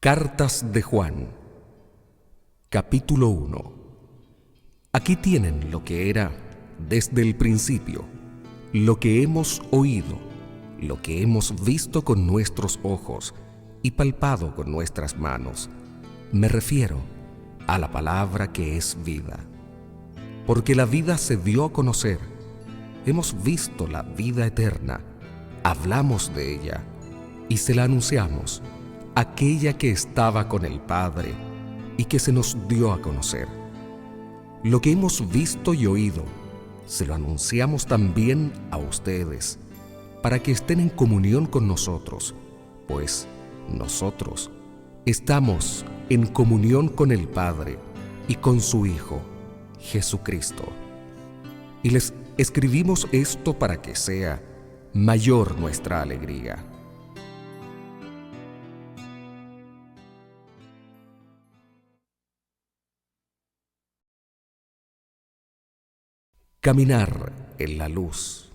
Cartas de Juan, capítulo 1. Aquí tienen lo que era desde el principio, lo que hemos oído, lo que hemos visto con nuestros ojos y palpado con nuestras manos. Me refiero a la palabra que es vida. Porque la vida se dio a conocer. Hemos visto la vida eterna, hablamos de ella y se la anunciamos, aquella que estaba con el Padre y que se nos dio a conocer. Lo que hemos visto y oído, se lo anunciamos también a ustedes, para que estén en comunión con nosotros, pues nosotros estamos en comunión con el Padre y con su Hijo, Jesucristo. Y les escribimos esto para que sea mayor nuestra alegría. Caminar en la luz.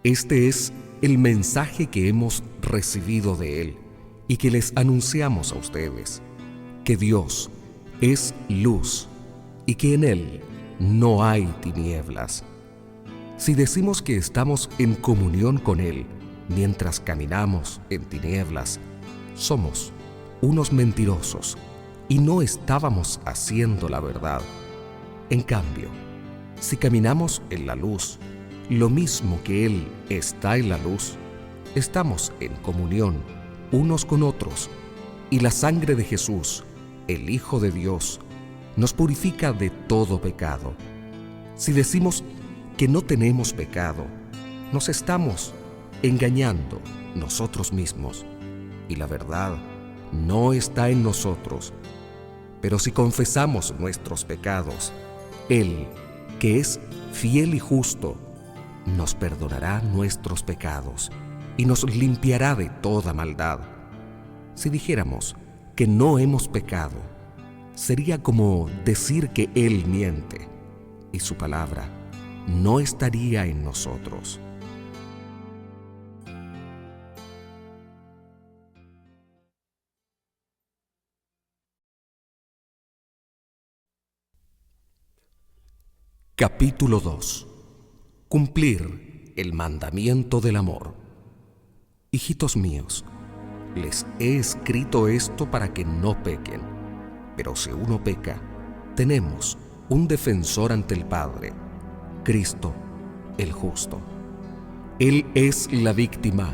Este es el mensaje que hemos recibido de Él y que les anunciamos a ustedes, que Dios es luz y que en Él no hay tinieblas. Si decimos que estamos en comunión con Él mientras caminamos en tinieblas, somos unos mentirosos y no estábamos haciendo la verdad. En cambio, si caminamos en la luz, lo mismo que Él está en la luz, estamos en comunión unos con otros, y la sangre de Jesús, el Hijo de Dios, nos purifica de todo pecado. Si decimos que no tenemos pecado, nos estamos engañando nosotros mismos, y la verdad no está en nosotros. Pero si confesamos nuestros pecados, Él, que es fiel y justo, nos perdonará nuestros pecados y nos limpiará de toda maldad. Si dijéramos que no hemos pecado, sería como decir que Él miente, y su palabra no estaría en nosotros. Capítulo 2. Cumplir el mandamiento del amor. Hijitos míos, les he escrito esto para que no pequen. Pero si uno peca, tenemos un defensor ante el Padre, Cristo el justo. Él es la víctima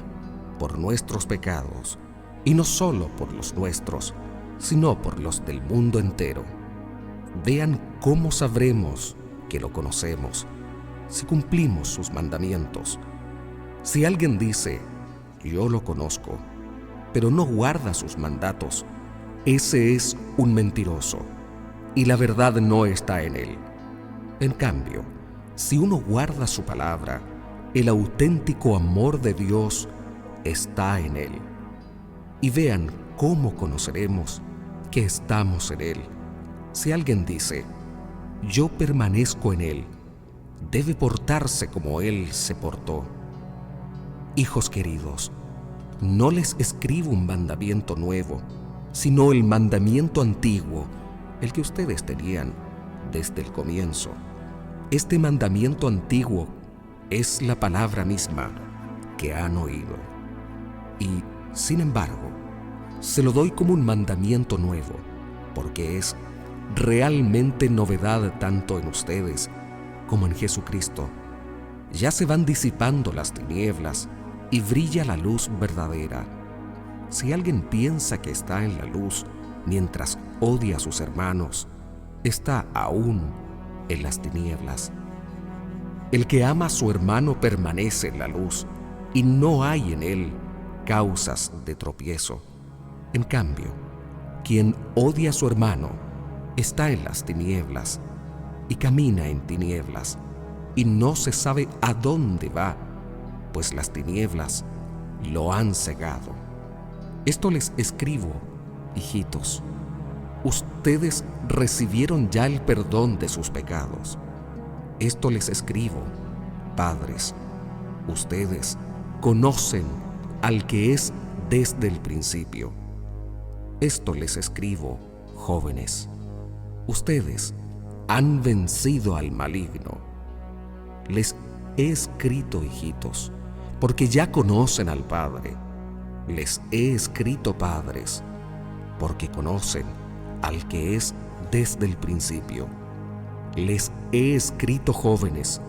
por nuestros pecados, y no solo por los nuestros, sino por los del mundo entero. Vean cómo sabremos que lo conocemos, si cumplimos sus mandamientos. Si alguien dice, yo lo conozco, pero no guarda sus mandatos, ese es un mentiroso, y la verdad no está en él. En cambio, si uno guarda su palabra, el auténtico amor de Dios está en él. Y vean cómo conoceremos que estamos en él. Si alguien dice, yo permanezco en Él, debe portarse como Él se portó. Hijos queridos, no les escribo un mandamiento nuevo, sino el mandamiento antiguo, el que ustedes tenían desde el comienzo. Este mandamiento antiguo es la palabra misma que han oído. Y, sin embargo, se lo doy como un mandamiento nuevo, porque es realmente novedad tanto en ustedes como en Jesucristo. Ya se van disipando las tinieblas y brilla la luz verdadera. Si alguien piensa que está en la luz mientras odia a sus hermanos, está aún en las tinieblas. El que ama a su hermano permanece en la luz y no hay en él causas de tropiezo. En cambio, quien odia a su hermano está en las tinieblas y camina en tinieblas y no se sabe a dónde va, pues las tinieblas lo han cegado. Esto les escribo, hijitos. Ustedes recibieron ya el perdón de sus pecados. Esto les escribo, padres. Ustedes conocen al que es desde el principio. Esto les escribo, jóvenes. Ustedes han vencido al maligno. Les he escrito, hijitos, porque ya conocen al Padre. Les he escrito, padres, porque conocen al que es desde el principio. Les he escrito, jóvenes,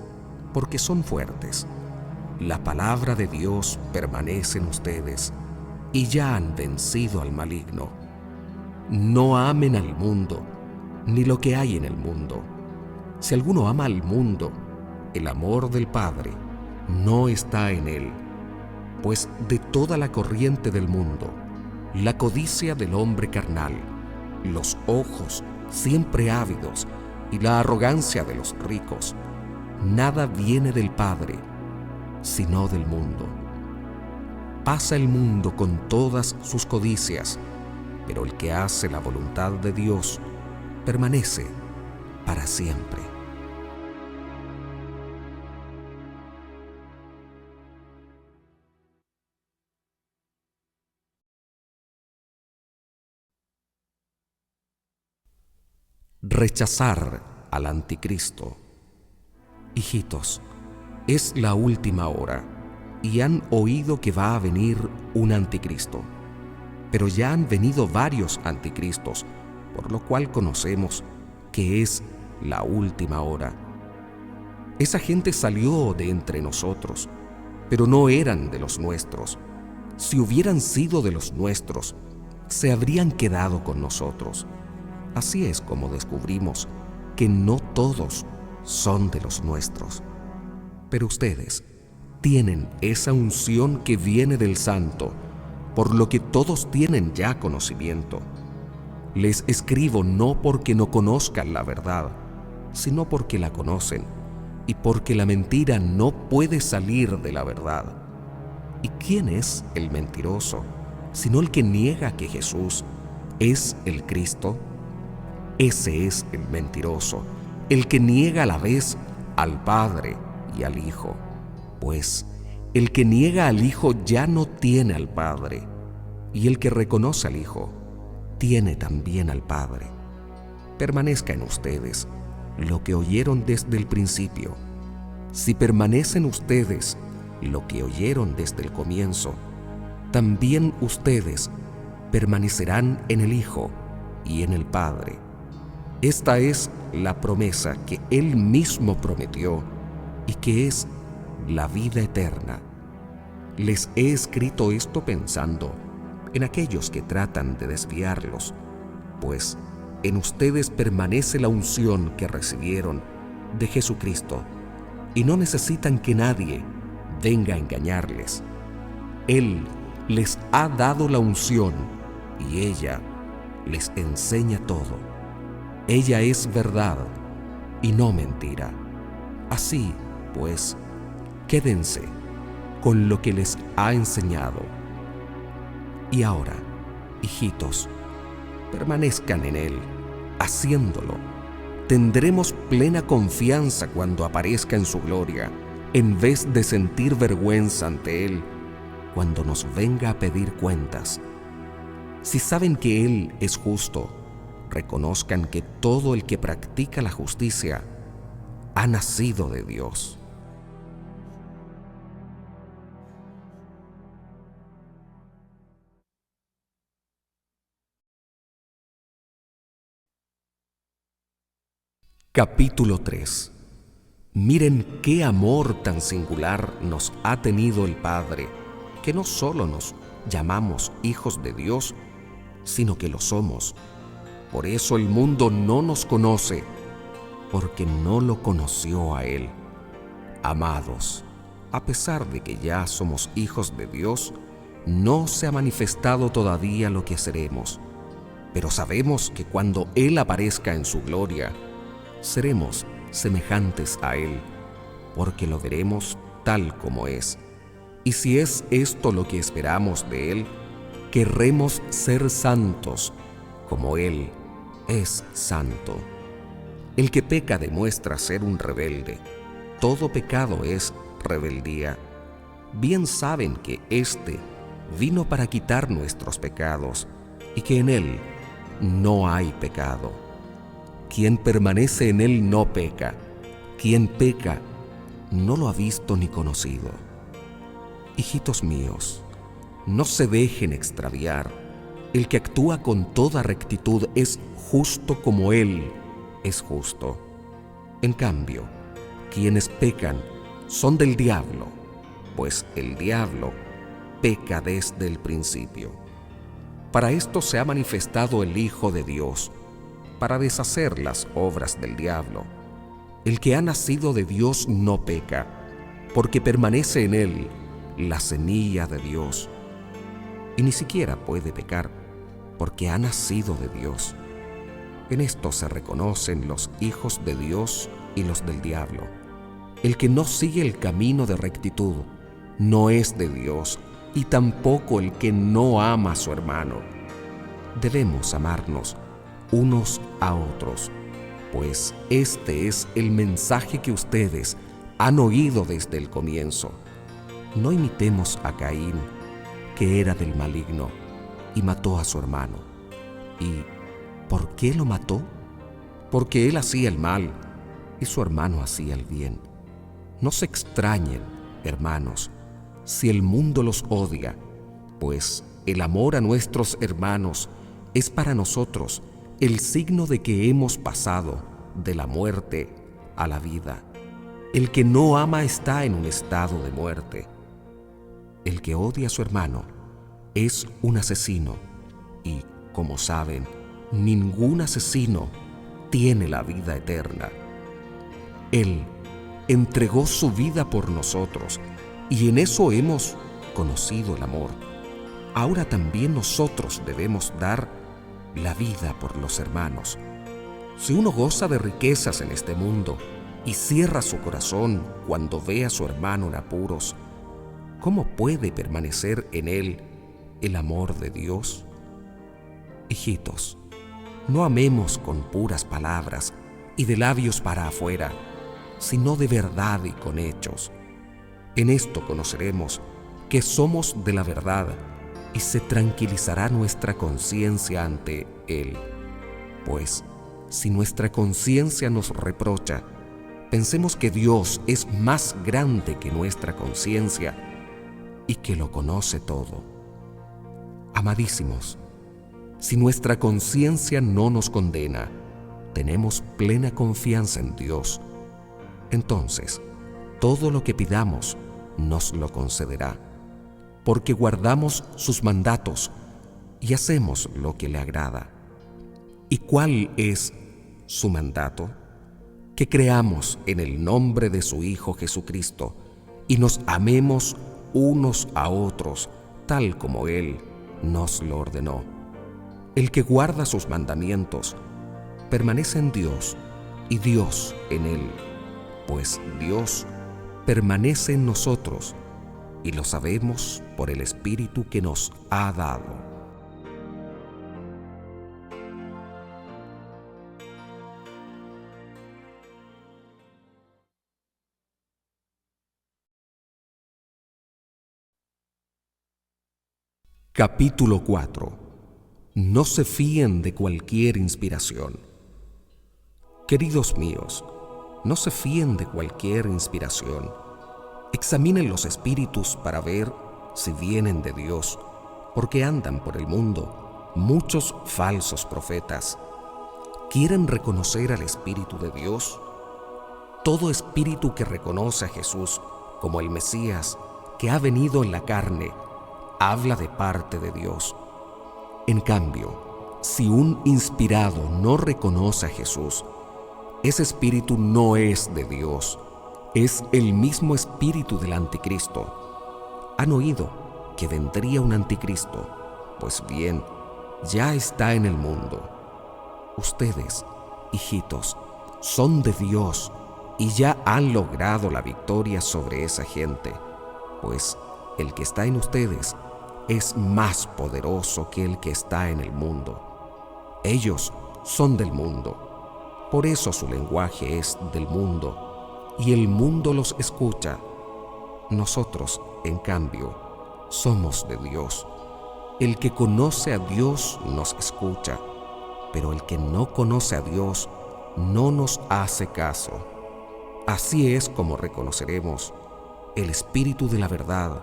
porque son fuertes. La palabra de Dios permanece en ustedes y ya han vencido al maligno. No amen al mundo, ni lo que hay en el mundo. Si alguno ama al mundo, el amor del Padre no está en él, pues de toda la corriente del mundo, la codicia del hombre carnal, los ojos siempre ávidos y la arrogancia de los ricos, nada viene del Padre, sino del mundo. Pasa el mundo con todas sus codicias, pero el que hace la voluntad de Dios permanece para siempre. Rechazar al anticristo. Hijitos, es la última hora y han oído que va a venir un anticristo. Pero ya han venido varios anticristos, por lo cual conocemos que es la última hora. Esa gente salió de entre nosotros, pero no eran de los nuestros. Si hubieran sido de los nuestros, se habrían quedado con nosotros. Así es como descubrimos que no todos son de los nuestros. Pero ustedes tienen esa unción que viene del Santo, por lo que todos tienen ya conocimiento. Les escribo no porque no conozcan la verdad, sino porque la conocen, y porque la mentira no puede salir de la verdad. ¿Y quién es el mentiroso, sino el que niega que Jesús es el Cristo? Ese es el mentiroso, el que niega a la vez al Padre y al Hijo. Pues el que niega al Hijo ya no tiene al Padre, y el que reconoce al Hijo tiene también al Padre. Permanezca en ustedes lo que oyeron desde el principio. Si permanecen ustedes lo que oyeron desde el comienzo, también ustedes permanecerán en el Hijo y en el Padre. Esta es la promesa que Él mismo prometió y que es la vida eterna. Les he escrito esto pensando en aquellos que tratan de desviarlos, pues en ustedes permanece la unción que recibieron de Jesucristo y no necesitan que nadie venga a engañarles. Él les ha dado la unción y ella les enseña todo. Ella es verdad y no mentira. Así, pues, quédense con lo que les ha enseñado. Y ahora, hijitos, permanezcan en Él, haciéndolo. Tendremos plena confianza cuando aparezca en su gloria, en vez de sentir vergüenza ante Él cuando nos venga a pedir cuentas. Si saben que Él es justo, reconozcan que todo el que practica la justicia ha nacido de Dios. Capítulo 3. Miren qué amor tan singular nos ha tenido el Padre, que no solo nos llamamos hijos de Dios, sino que lo somos. Por eso el mundo no nos conoce, porque no lo conoció a Él. Amados, a pesar de que ya somos hijos de Dios, no se ha manifestado todavía lo que seremos. Pero sabemos que cuando Él aparezca en su gloria, seremos semejantes a Él, porque lo veremos tal como es. Y si es esto lo que esperamos de Él, querremos ser santos, como Él es santo. El que peca demuestra ser un rebelde. Todo pecado es rebeldía. Bien saben que éste vino para quitar nuestros pecados, y que en Él no hay pecado. Quien permanece en Él no peca. Quien peca no lo ha visto ni conocido. Hijitos míos, no se dejen extraviar. El que actúa con toda rectitud es justo como Él es justo. En cambio, quienes pecan son del diablo, pues el diablo peca desde el principio. Para esto se ha manifestado el Hijo de Dios, para deshacer las obras del diablo. El que ha nacido de Dios no peca, porque permanece en él la semilla de Dios, y ni siquiera puede pecar, porque ha nacido de Dios. En esto se reconocen los hijos de Dios y los del diablo. El que no sigue el camino de rectitud no es de Dios, y tampoco el que no ama a su hermano. Debemos amarnos unos a otros, pues este es el mensaje que ustedes han oído desde el comienzo. No imitemos a Caín, que era del maligno y mató a su hermano. ¿Y por qué lo mató? Porque él hacía el mal y su hermano hacía el bien. No se extrañen, hermanos, si el mundo los odia, pues el amor a nuestros hermanos es para nosotros el signo de que hemos pasado de la muerte a la vida. El que no ama está en un estado de muerte. El que odia a su hermano es un asesino y, como saben, ningún asesino tiene la vida eterna. Él entregó su vida por nosotros y en eso hemos conocido el amor. Ahora también nosotros debemos dar la vida por los hermanos. Si uno goza de riquezas en este mundo y cierra su corazón cuando ve a su hermano en apuros, ¿cómo puede permanecer en él el amor de Dios? Hijitos, no amemos con puras palabras y de labios para afuera, sino de verdad y con hechos. En esto conoceremos que somos de la verdad y se tranquilizará nuestra conciencia ante Él. Pues, si nuestra conciencia nos reprocha, pensemos que Dios es más grande que nuestra conciencia y que lo conoce todo. Amadísimos, si nuestra conciencia no nos condena, tenemos plena confianza en Dios. Entonces, todo lo que pidamos nos lo concederá, porque guardamos sus mandatos y hacemos lo que le agrada. ¿Y cuál es su mandato? Que creamos en el nombre de su Hijo Jesucristo y nos amemos unos a otros, tal como Él nos lo ordenó. El que guarda sus mandamientos permanece en Dios y Dios en él, pues Dios permanece en nosotros y lo sabemos por el Espíritu que nos ha dado. Capítulo 4. No se fíen de cualquier inspiración. Queridos míos, no se fíen de cualquier inspiración. Examinen los espíritus para ver si vienen de Dios, porque andan por el mundo muchos falsos profetas. ¿Quieren reconocer al Espíritu de Dios? Todo espíritu que reconoce a Jesús como el Mesías que ha venido en la carne, habla de parte de Dios. En cambio, si un inspirado no reconoce a Jesús, ese espíritu no es de Dios, es el mismo espíritu del anticristo. ¿Han oído que vendría un anticristo? Pues bien, ya está en el mundo. Ustedes, hijitos, son de Dios y ya han logrado la victoria sobre esa gente, pues el que está en ustedes es más poderoso que el que está en el mundo. Ellos son del mundo, por eso su lenguaje es del mundo, y el mundo los escucha. Nosotros, en cambio, somos de Dios. El que conoce a Dios nos escucha, pero el que no conoce a Dios no nos hace caso. Así es como reconoceremos el espíritu de la verdad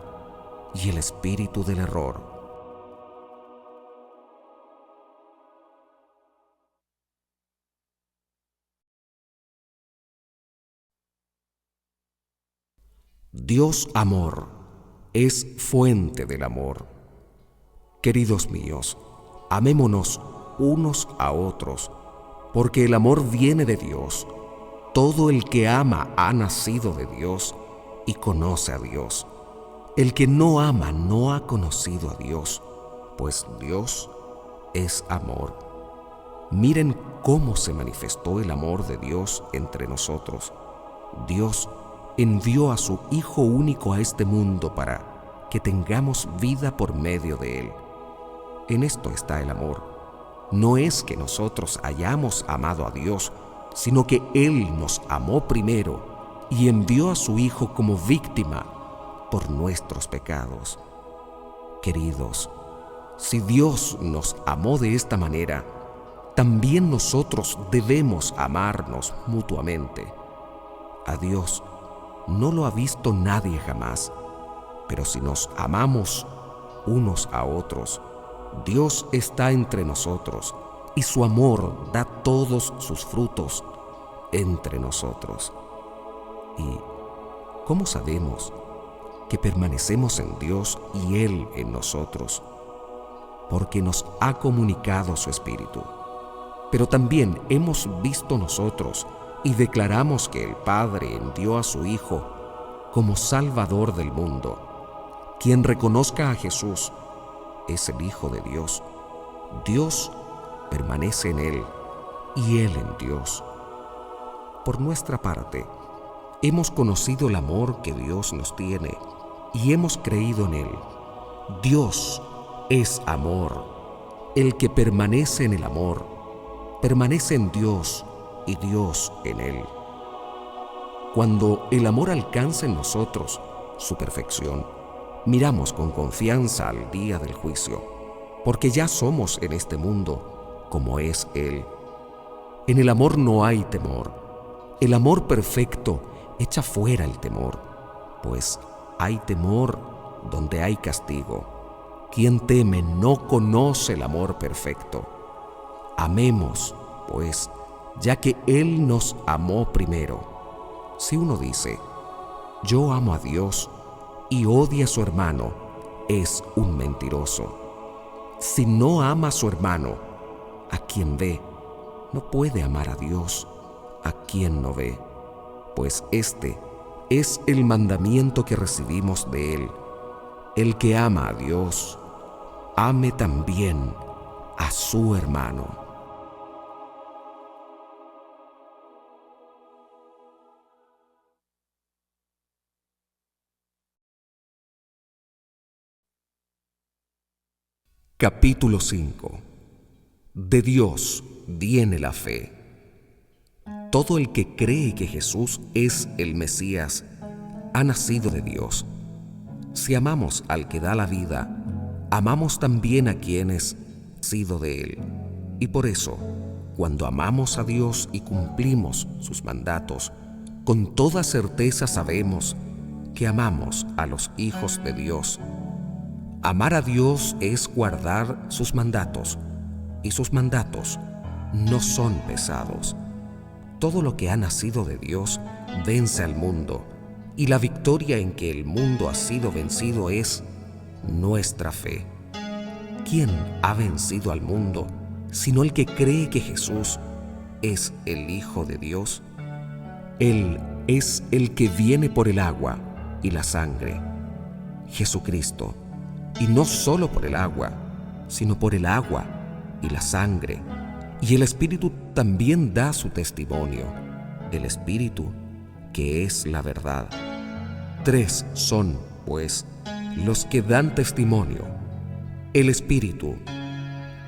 y el espíritu del error. Dios amor es fuente del amor. Queridos míos, amémonos unos a otros, porque el amor viene de Dios. Todo el que ama ha nacido de Dios y conoce a Dios. El que no ama no ha conocido a Dios, pues Dios es amor. Miren cómo se manifestó el amor de Dios entre nosotros. Dios envió a su Hijo único a este mundo para que tengamos vida por medio de Él. En esto está el amor. No es que nosotros hayamos amado a Dios, sino que Él nos amó primero y envió a su Hijo como víctima por nuestros pecados. Queridos, si Dios nos amó de esta manera, también nosotros debemos amarnos mutuamente. A Dios no lo ha visto nadie jamás, pero si nos amamos unos a otros, Dios está entre nosotros y su amor da todos sus frutos entre nosotros. ¿Y cómo sabemos que permanecemos en Dios y Él en nosotros? Porque nos ha comunicado su Espíritu. Pero también hemos visto nosotros y declaramos que el Padre envió a su Hijo como Salvador del mundo. Quien reconozca a Jesús es el Hijo de Dios. Dios permanece en Él y Él en Dios. Por nuestra parte, hemos conocido el amor que Dios nos tiene y hemos creído en Él. Dios es amor. El que permanece en el amor, permanece en Dios y Dios en Él. Cuando el amor alcanza en nosotros su perfección, miramos con confianza al día del juicio, porque ya somos en este mundo como es Él. En el amor no hay temor. El amor perfecto echa fuera el temor, pues hay temor donde hay castigo. Quien teme no conoce el amor perfecto. Amemos, pues, ya que Él nos amó primero. Si uno dice, yo amo a Dios, y odia a su hermano, es un mentiroso. Si no ama a su hermano, a quien ve, no puede amar a Dios, a quien no ve, pues este es el mandamiento que recibimos de Él. El que ama a Dios, ame también a su hermano. Capítulo 5. De Dios viene la fe. Todo el que cree que Jesús es el Mesías ha nacido de Dios. Si amamos al que da la vida, amamos también a quien es nacido de Él. Y por eso, cuando amamos a Dios y cumplimos sus mandatos, con toda certeza sabemos que amamos a los hijos de Dios. Amar a Dios es guardar sus mandatos, y sus mandatos no son pesados. Todo lo que ha nacido de Dios vence al mundo, y la victoria en que el mundo ha sido vencido es nuestra fe. ¿Quién ha vencido al mundo sino el que cree que Jesús es el Hijo de Dios? Él es el que viene por el agua y la sangre, Jesucristo. Y no solo por el agua, sino por el agua y la sangre. Y el Espíritu también da su testimonio, el Espíritu, que es la verdad. 3 son, pues, los que dan testimonio: el Espíritu,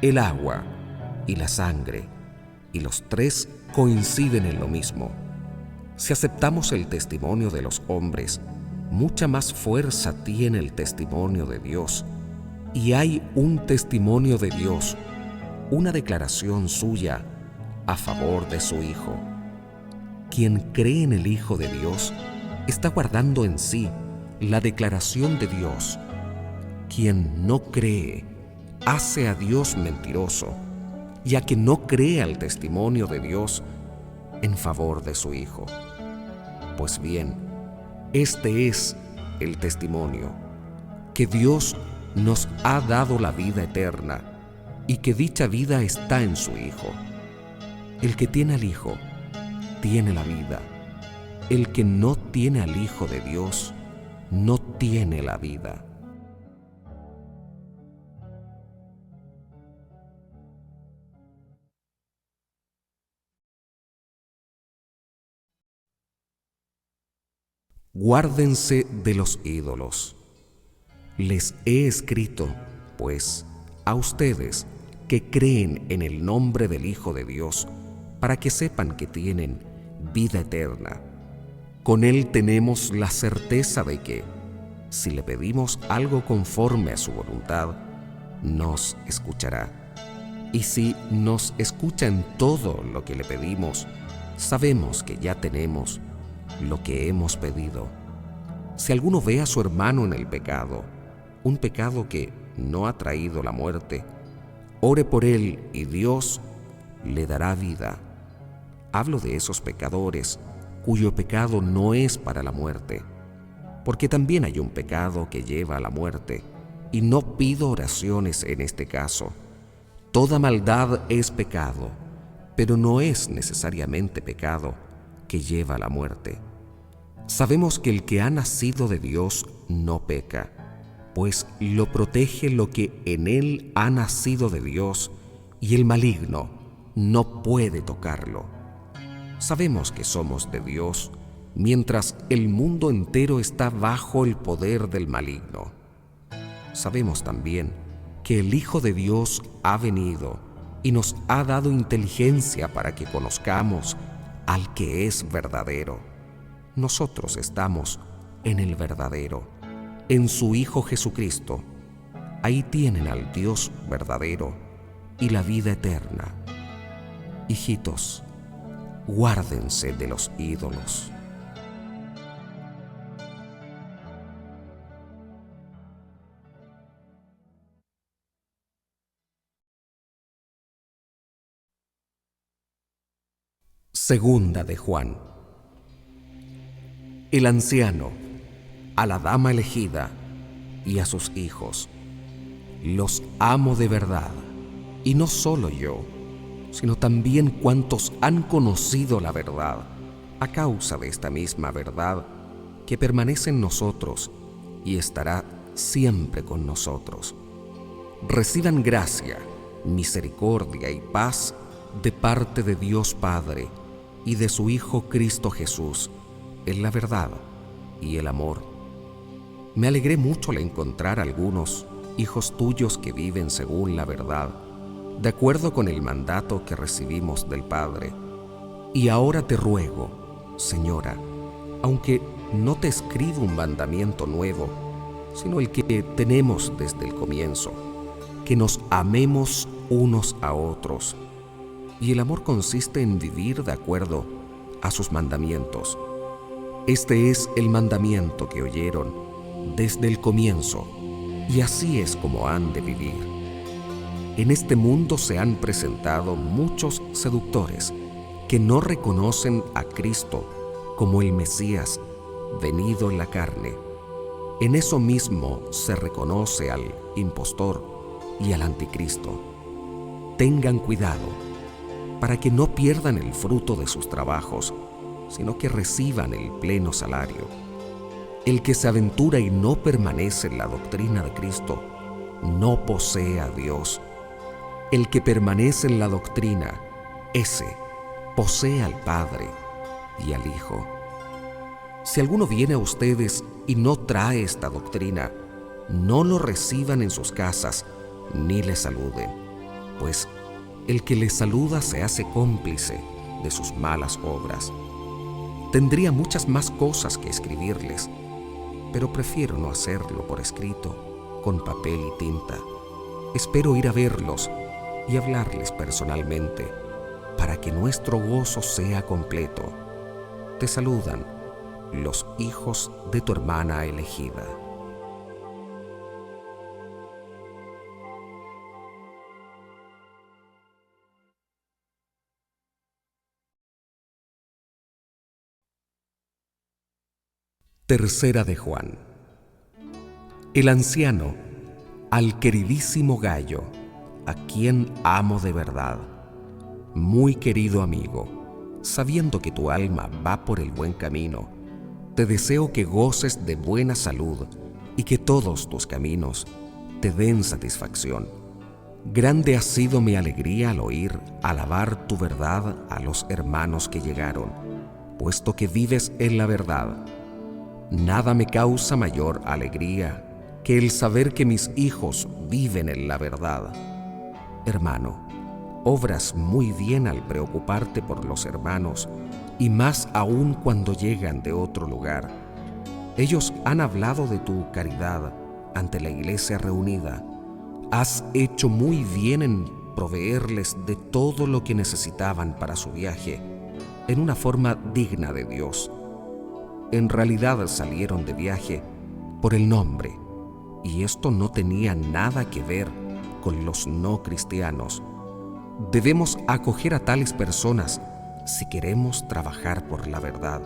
el agua y la sangre, y los 3 coinciden en lo mismo. Si aceptamos el testimonio de los hombres, mucha más fuerza tiene el testimonio de Dios, Y hay un testimonio de Dios, una declaración suya a favor de su Hijo. Quien cree en el Hijo de Dios está guardando en sí la declaración de Dios. Quien no cree hace a Dios mentiroso, ya que no cree al testimonio de Dios en favor de su Hijo. Pues bien, este es el testimonio, que Dios nos ha dado la vida eterna y que dicha vida está en su Hijo. El que tiene al Hijo, tiene la vida. El que no tiene al Hijo de Dios, no tiene la vida. Guárdense de los ídolos. Les he escrito, pues, a ustedes que creen en el nombre del Hijo de Dios, para que sepan que tienen vida eterna. Con Él tenemos la certeza de que, si le pedimos algo conforme a su voluntad, nos escuchará. Y si nos escucha en todo lo que le pedimos, sabemos que ya tenemos lo que hemos pedido. Si alguno ve a su hermano en el pecado, un pecado que no ha traído la muerte, ore por él y Dios le dará vida. Hablo de esos pecadores cuyo pecado no es para la muerte, porque también hay un pecado que lleva a la muerte, y no pido oraciones en este caso. Toda maldad es pecado, pero no es necesariamente pecado que lleva a la muerte. Sabemos que el que ha nacido de Dios no peca, pues lo protege lo que en él ha nacido de Dios, y el maligno no puede tocarlo. Sabemos que somos de Dios, mientras el mundo entero está bajo el poder del maligno. Sabemos también que el Hijo de Dios ha venido y nos ha dado inteligencia para que conozcamos al que es verdadero. Nosotros estamos en el verdadero, en su Hijo Jesucristo. Ahí tienen al Dios verdadero y la vida eterna. Hijitos, guárdense de los ídolos. Segunda de Juan. El anciano, a la dama elegida y a sus hijos, los amo de verdad, y no solo yo, sino también cuantos han conocido la verdad, a causa de esta misma verdad que permanece en nosotros y estará siempre con nosotros. Reciban gracia, misericordia y paz de parte de Dios Padre y de su Hijo Cristo Jesús, en la verdad y el amor. Me alegré mucho al encontrar algunos hijos tuyos que viven según la verdad, de acuerdo con el mandato que recibimos del Padre. Y ahora te ruego, Señora, aunque no te escribo un mandamiento nuevo, sino el que tenemos desde el comienzo, que nos amemos unos a otros. Y el amor consiste en vivir de acuerdo a sus mandamientos. Este es el mandamiento que oyeron desde el comienzo, y así es como han de vivir. En este mundo se han presentado muchos seductores que no reconocen a Cristo como el Mesías venido en la carne. En eso mismo se reconoce al impostor y al anticristo. Tengan cuidado para que no pierdan el fruto de sus trabajos, sino que reciban el pleno salario. El que se aventura y no permanece en la doctrina de Cristo, no posee a Dios. El que permanece en la doctrina, ese posee al Padre y al Hijo. Si alguno viene a ustedes y no trae esta doctrina, no lo reciban en sus casas, ni le saluden, pues el que le saluda se hace cómplice de sus malas obras. Tendría muchas más cosas que escribirles, pero prefiero no hacerlo por escrito, con papel y tinta. Espero ir a verlos y hablarles personalmente para que nuestro gozo sea completo. Te saludan los hijos de tu hermana elegida. Tercera de Juan. El anciano, al queridísimo Gayo, a quien amo de verdad, muy querido amigo, sabiendo que tu alma va por el buen camino, te deseo que goces de buena salud y que todos tus caminos te den satisfacción. Grande ha sido mi alegría al oír alabar tu verdad a los hermanos que llegaron, puesto que vives en la verdad. Nada me causa mayor alegría que el saber que mis hijos viven en la verdad. Hermano, obras muy bien al preocuparte por los hermanos, y más aún cuando llegan de otro lugar. Ellos han hablado de tu caridad ante la iglesia reunida. Has hecho muy bien en proveerles de todo lo que necesitaban para su viaje, en una forma digna de Dios. En realidad salieron de viaje por el nombre, y esto no tenía nada que ver con los no cristianos. Debemos acoger a tales personas si queremos trabajar por la verdad.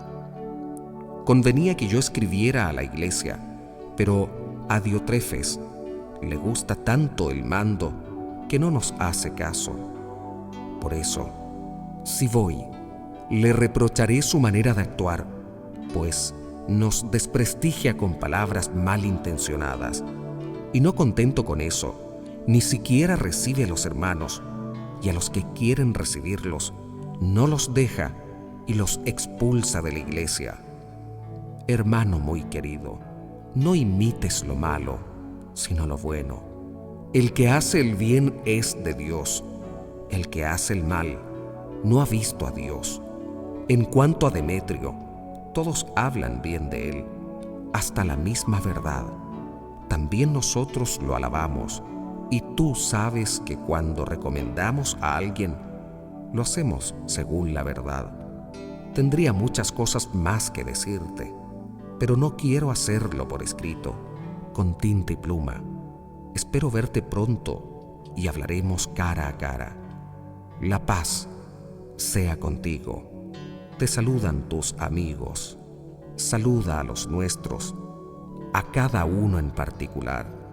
Convenía que yo escribiera a la iglesia, pero a Diotrefes le gusta tanto el mando que no nos hace caso. Por eso, si voy, le reprocharé su manera de actuar, pues nos desprestigia con palabras malintencionadas. Y no contento con eso, ni siquiera recibe a los hermanos, y a los que quieren recibirlos, no los deja y los expulsa de la iglesia. Hermano muy querido, no imites lo malo, sino lo bueno. El que hace el bien es de Dios. El que hace el mal no ha visto a Dios. En cuanto a Demetrio, todos hablan bien de él, hasta la misma verdad. También nosotros lo alabamos, y tú sabes que cuando recomendamos a alguien, lo hacemos según la verdad. Tendría muchas cosas más que decirte, pero no quiero hacerlo por escrito, con tinta y pluma. Espero verte pronto y hablaremos cara a cara. La paz sea contigo. Te saludan tus amigos. Saluda a los nuestros, a cada uno en particular.